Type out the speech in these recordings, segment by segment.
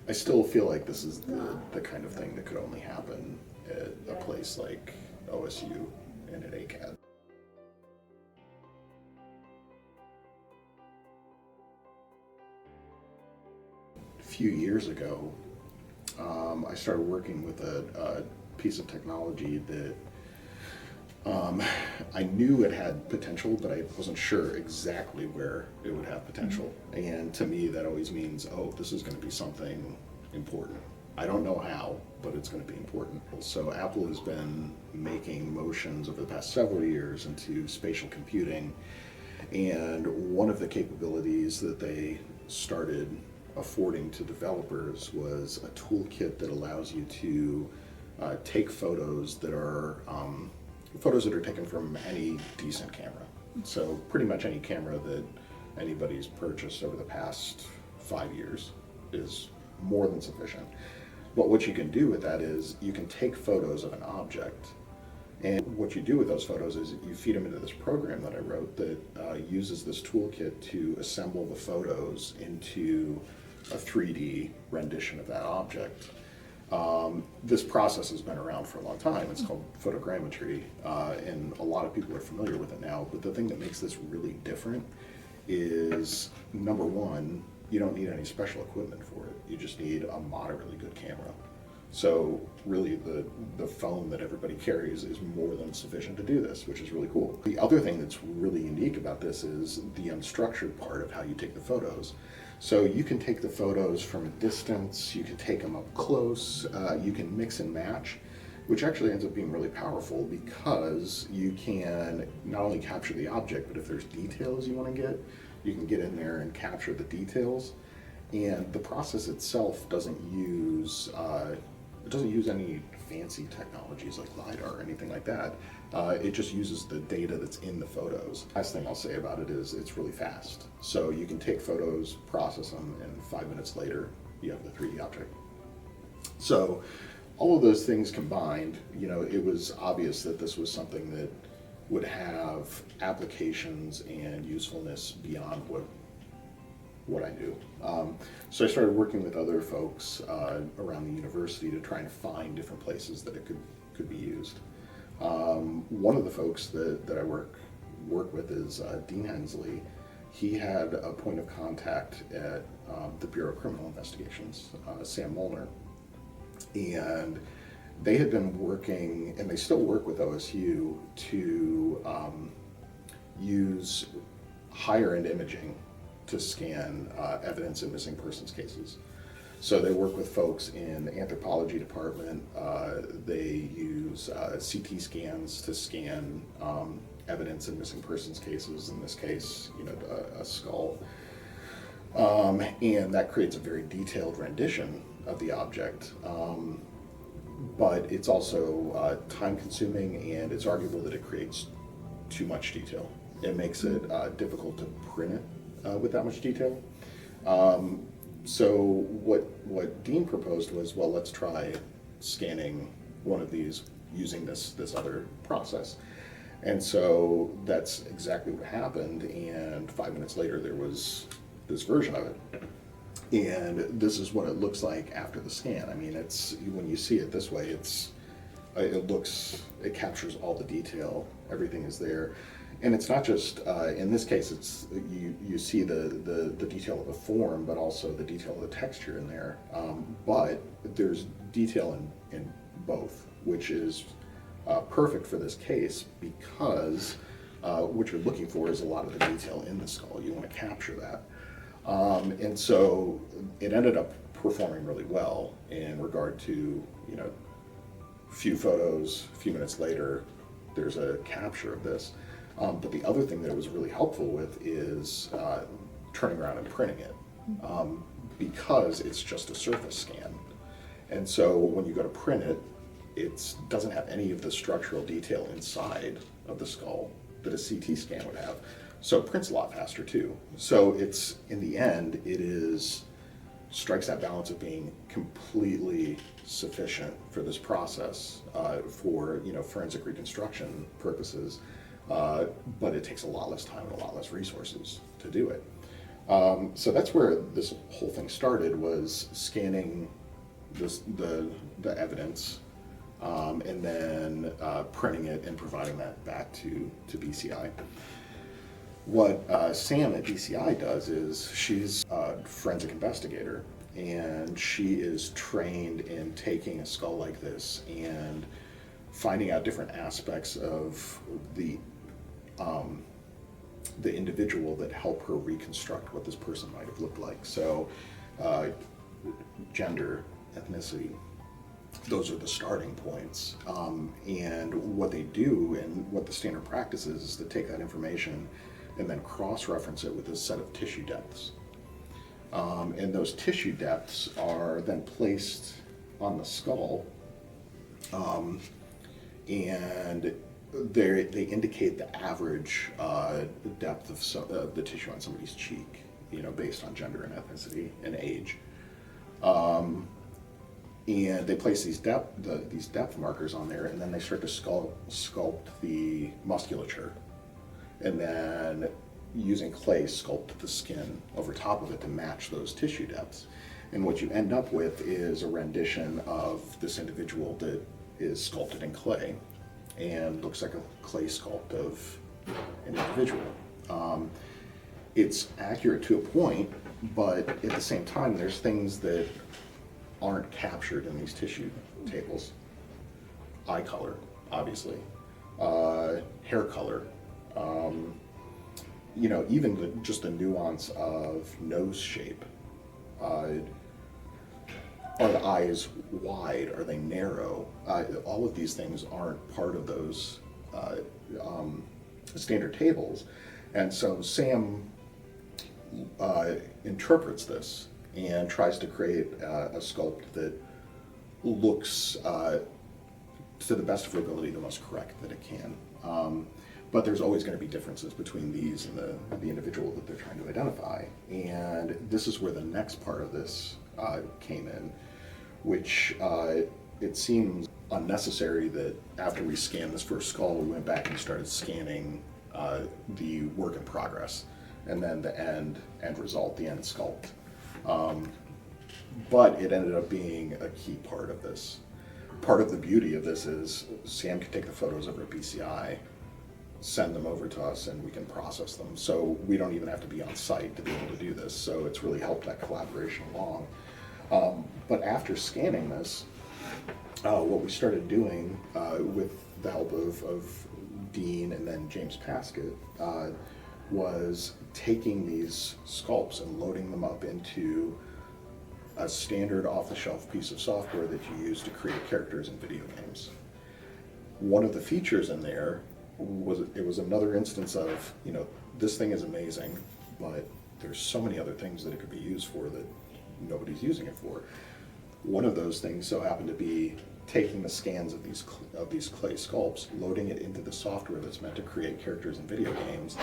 I still feel like this is the kind of thing that could only happen at a place like OSU and at ACCAD. A few years ago, I started working with a piece of technology that I knew it had potential, but I wasn't sure exactly where it would have potential. And to me, that always means, oh, this is going to be something important. I don't know how, but it's going to be important. So Apple has been making motions over the past several years into spatial computing, and one of the capabilities that they started affording to developers was a toolkit that allows you to take photos that are taken from any decent camera. So pretty much any camera that anybody's purchased over the past 5 years is more than sufficient. But what you can do with that is you can take photos of an object, and what you do with those photos is you feed them into this program that I wrote that uses this toolkit to assemble the photos into a 3D rendition of that object. This process has been around for a long time. It's called photogrammetry, and a lot of people are familiar with it now. But the thing that makes this really different is, number one, you don't need any special equipment for it. You just need a moderately good camera. So really the phone that everybody carries is more than sufficient to do this, which is really cool. The other thing that's really unique about this is the unstructured part of how you take the photos. So you can take the photos from a distance, you can take them up close, you can mix and match, which actually ends up being really powerful because you can not only capture the object, but if there's details you want to get, you can get in there and capture the details. And the process itself doesn't use any fancy technologies like LiDAR or anything like that. It just uses the data that's in the photos. Last thing I'll say about it is it's really fast. So you can take photos, process them, and 5 minutes later, you have the 3D object. So all of those things combined, it was obvious that this was something that would have applications and usefulness beyond what I do. So I started working with other folks around the university to try and find different places that it could be used. One of the folks that I work with is Dean Hensley. He had a point of contact at the Bureau of Criminal Investigations, Sam Molnar, and they had been working, and they still work with OSU, to use higher-end imaging to scan evidence in missing persons cases. So they work with folks in the anthropology department. They use CT scans to scan evidence in missing persons cases, in this case, a skull. And that creates a very detailed rendition of the object. But it's also time-consuming, and it's arguable that it creates too much detail. It makes it difficult to print it with that much detail. So what Dean proposed was, well, let's try scanning one of these using this other process. And so that's exactly what happened, and 5 minutes later there was this version of it. And this is what it looks like after the scan. I mean, when you see it this way, it captures all the detail, everything is there. And it's not just, in this case, it's you see the detail of the form, but also the detail of the texture in there. But there's detail in both, which is perfect for this case because what you're looking for is a lot of the detail in the skull. You want to capture that. And so it ended up performing really well in regard to, few photos, a few minutes later, there's a capture of this. But the other thing that it was really helpful with is turning around and printing it, because it's just a surface scan. And so when you go to print it, it doesn't have any of the structural detail inside of the skull that a CT scan would have. So it prints a lot faster too. So in the end, strikes that balance of being completely sufficient for this process for forensic reconstruction purposes, but it takes a lot less time and a lot less resources to do it. So that's where this whole thing started, was scanning the evidence, and then printing it and providing that back to BCI. What Sam at BCI does is, she's a forensic investigator, and she is trained in taking a skull like this and finding out different aspects of the individual that help her reconstruct what this person might have looked like. So, gender, ethnicity, those are the starting points. And what they do, and what the standard practice is to take that information and then cross-reference it with a set of tissue depths. And those tissue depths are then placed on the skull, and they indicate the average depth of the tissue on somebody's cheek, based on gender and ethnicity and age. And they place these depth markers on there, and then they start to sculpt the musculature, and then using clay sculpt the skin over top of it to match those tissue depths. And what you end up with is a rendition of this individual that is sculpted in clay and looks like a clay sculpt of an individual. It's accurate to a point, but at the same time, there's things that aren't captured in these tissue tables. Eye color, obviously, hair color, even just the nuance of nose shape. Are the eyes wide? Are they narrow? All of these things aren't part of those standard tables. And so Sam interprets this and tries to create a sculpt that looks, to the best of her ability, the most correct that it can. But there's always going to be differences between these and the individual that they're trying to identify. And this is where the next part of this came in, which it seems unnecessary that after we scanned this first skull, we went back and started scanning the work in progress, and then the end result, the end sculpt. But it ended up being a key part of this. Part of the beauty of this is Sam can take the photos over at BCI, send them over to us, and we can process them. So we don't even have to be on site to be able to do this. So it's really helped that collaboration along. But after scanning this, what we started doing with the help of Dean and then James Paskett was taking these sculpts and loading them up into a standard off-the-shelf piece of software that you use to create characters in video games. One of the features in there was another instance of, this thing is amazing, but there's so many other things that it could be used for that nobody's using it for. One of those things so happened to be taking the scans of these clay sculpts, loading it into the software that's meant to create characters in video games,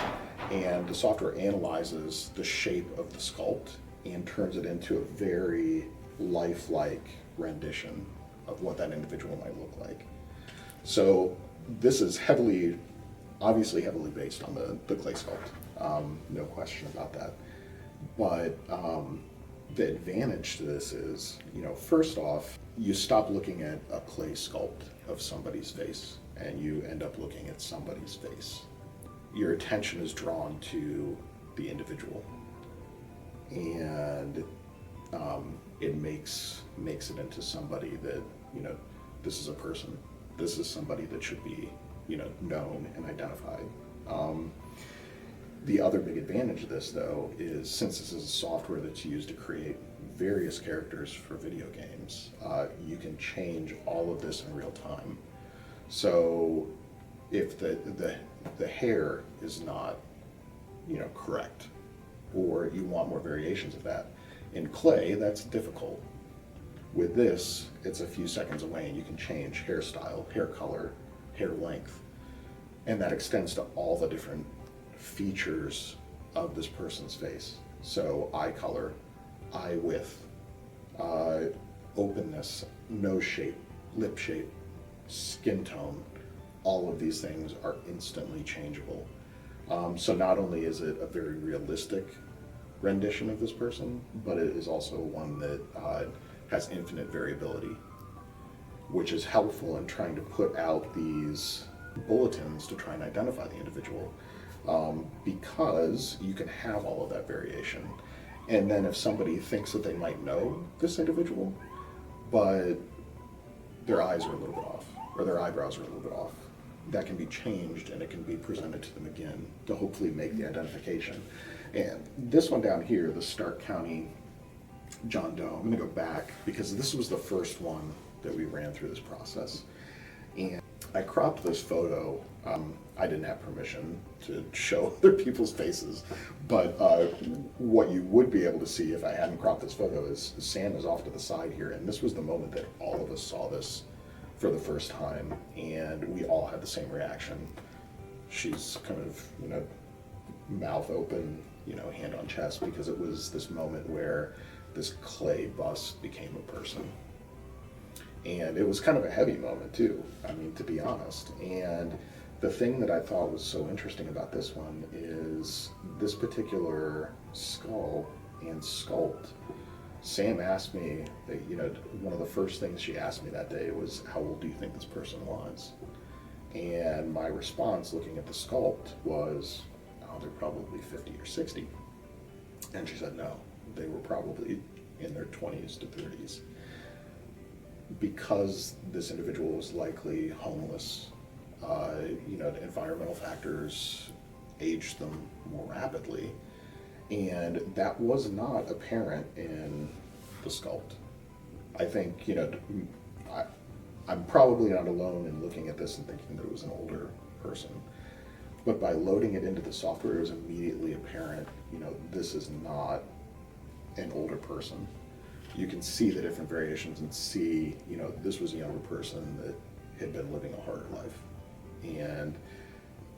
and the software analyzes the shape of the sculpt and turns it into a very lifelike rendition of what that individual might look like. So this is obviously heavily based on the clay sculpt, no question about that. But the advantage to this is, first off, you stop looking at a clay sculpt of somebody's face and you end up looking at somebody's face. Your attention is drawn to the individual, and it makes it into somebody that, this is a person. This is somebody that should be, known and identified. The other big advantage of this, though, is since this is a software that's used to create various characters for video games, you can change all of this in real time. So if the hair is not, correct, or you want more variations of that, in clay, that's difficult. With this, it's a few seconds away and you can change hairstyle, hair color, hair length, and that extends to all the different features of this person's face. So eye color, eye width, openness, nose shape, lip shape, skin tone, all of these things are instantly changeable. So not only is it a very realistic rendition of this person, but it is also one that has infinite variability, which is helpful in trying to put out these bulletins to try and identify the individual, because you can have all of that variation. And then if somebody thinks that they might know this individual, but their eyes are a little bit off, or their eyebrows are a little bit off, that can be changed and it can be presented to them again to hopefully make the identification. And this one down here, the Stark County John Doe, I'm going to go back because this was the first one that we ran through this process. And I cropped this photo. I didn't have permission to show other people's faces, but what you would be able to see if I hadn't cropped this photo is Sam is off to the side here, and this was the moment that all of us saw this for the first time, and we all had the same reaction. She's kind of, mouth open, hand on chest, because it was this moment where this clay bust became a person. And it was kind of a heavy moment too, to be honest. And the thing that I thought was so interesting about this one is this particular skull and sculpt. Sam asked me, one of the first things she asked me that day was, how old do you think this person was? And my response, looking at the sculpt, was, oh, they're probably 50 or 60. And she said, no, they were probably in their 20s to 30s. Because this individual was likely homeless, the environmental factors aged them more rapidly, and that was not apparent in the sculpt. I think, I'm probably not alone in looking at this and thinking that it was an older person, but by loading it into the software, it was immediately apparent, this is not an older person. You can see the different variations and see, this was a younger person that had been living a harder life. And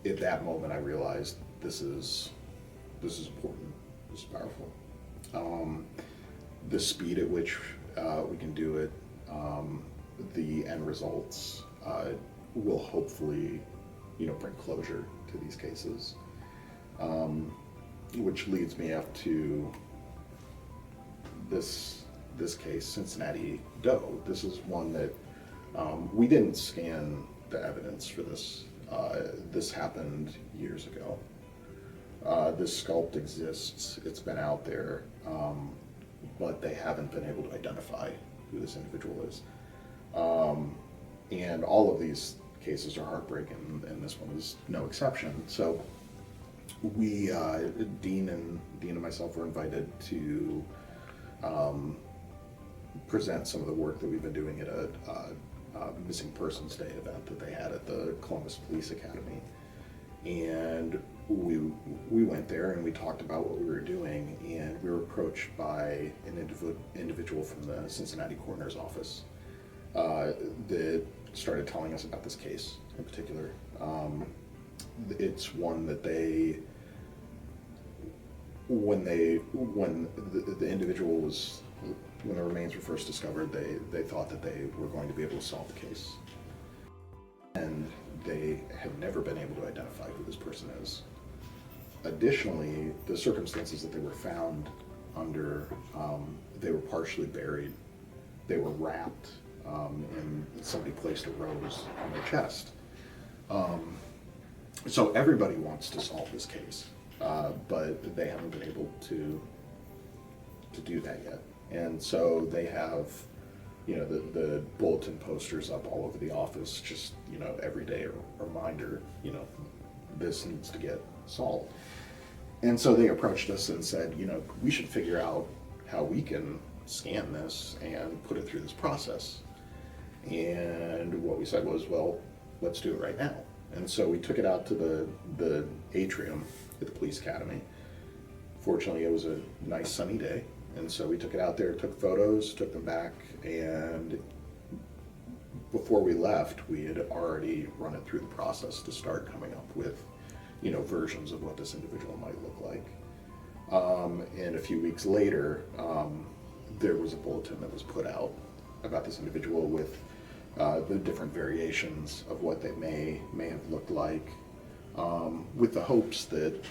at that moment, I realized this is important, this is powerful. The speed at which we can do it, the end results will hopefully, bring closure to these cases, which leads me up to this case, Cincinnati Doe. This is one that we didn't scan the evidence for this. This happened years ago. This sculpt exists, it's been out there, but they haven't been able to identify who this individual is. And all of these cases are heartbreaking, and this one is no exception. So we, Dean and myself were invited to present some of the work that we've been doing at a Missing Persons Day event that they had at the Columbus Police Academy. And we went there and we talked about what we were doing, and we were approached by an individual from the Cincinnati Coroner's Office that started telling us about this case in particular. It's one that when the individual was, when the remains were first discovered, they thought that they were going to be able to solve the case. And they have never been able to identify who this person is. Additionally, the circumstances that they were found under, they were partially buried, they were wrapped, and somebody placed a rose on their chest. So everybody wants to solve this case, but they haven't been able to do that yet. And so they have, the bulletin posters up all over the office, just, every day a reminder, this needs to get solved. And so they approached us and said, we should figure out how we can scan this and put it through this process. And what we said was, well, let's do it right now. And so we took it out to the atrium at the police academy. Fortunately, it was a nice sunny day. And so we took it out there, took photos, took them back, and before we left, we had already run it through the process to start coming up with, versions of what this individual might look like. And a few weeks later, there was a bulletin that was put out about this individual with the different variations of what they may have looked like, with the hopes that,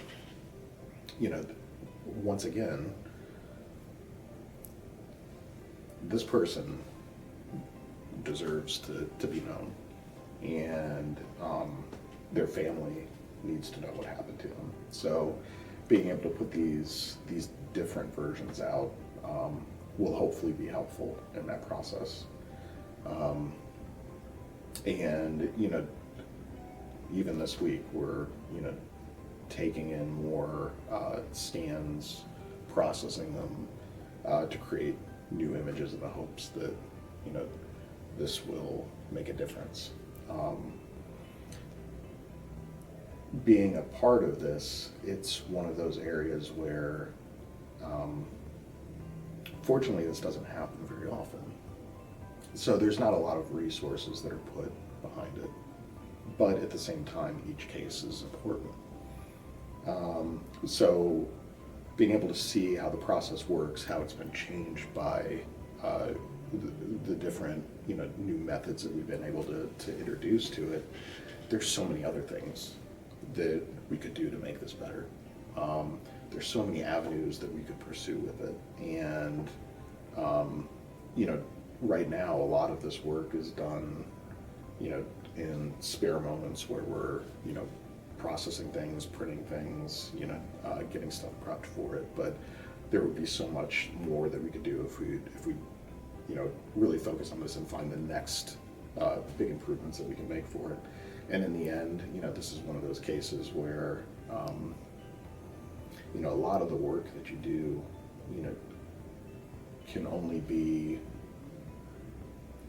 once again, this person deserves to be known, and their family needs to know what happened to them. So being able to put these different versions out will hopefully be helpful in that process. And even this week we're taking in more scans, processing them to create new images in the hopes that this will make a difference. Being a part of this, it's one of those areas where fortunately this doesn't happen very often. So there's not a lot of resources that are put behind it, but at the same time each case is important. So being able to see how the process works, how it's been changed by the different new methods that we've been able to introduce to it, there's so many other things that we could do to make this better. There's so many avenues that we could pursue with it, and right now a lot of this work is done in spare moments where we're processing things, printing things, getting stuff prepped for it. But there would be so much more that we could do if we really focus on this and find the next big improvements that we can make for it. And in the end, this is one of those cases where a lot of the work that you do, can only be,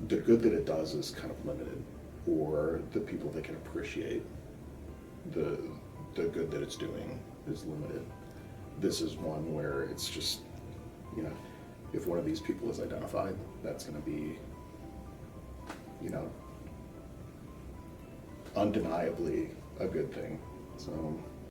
the good that it does is kind of limited, or the people that can appreciate the good that it's doing is limited. This is one where it's just, if one of these people is identified, that's going to be, undeniably a good thing. So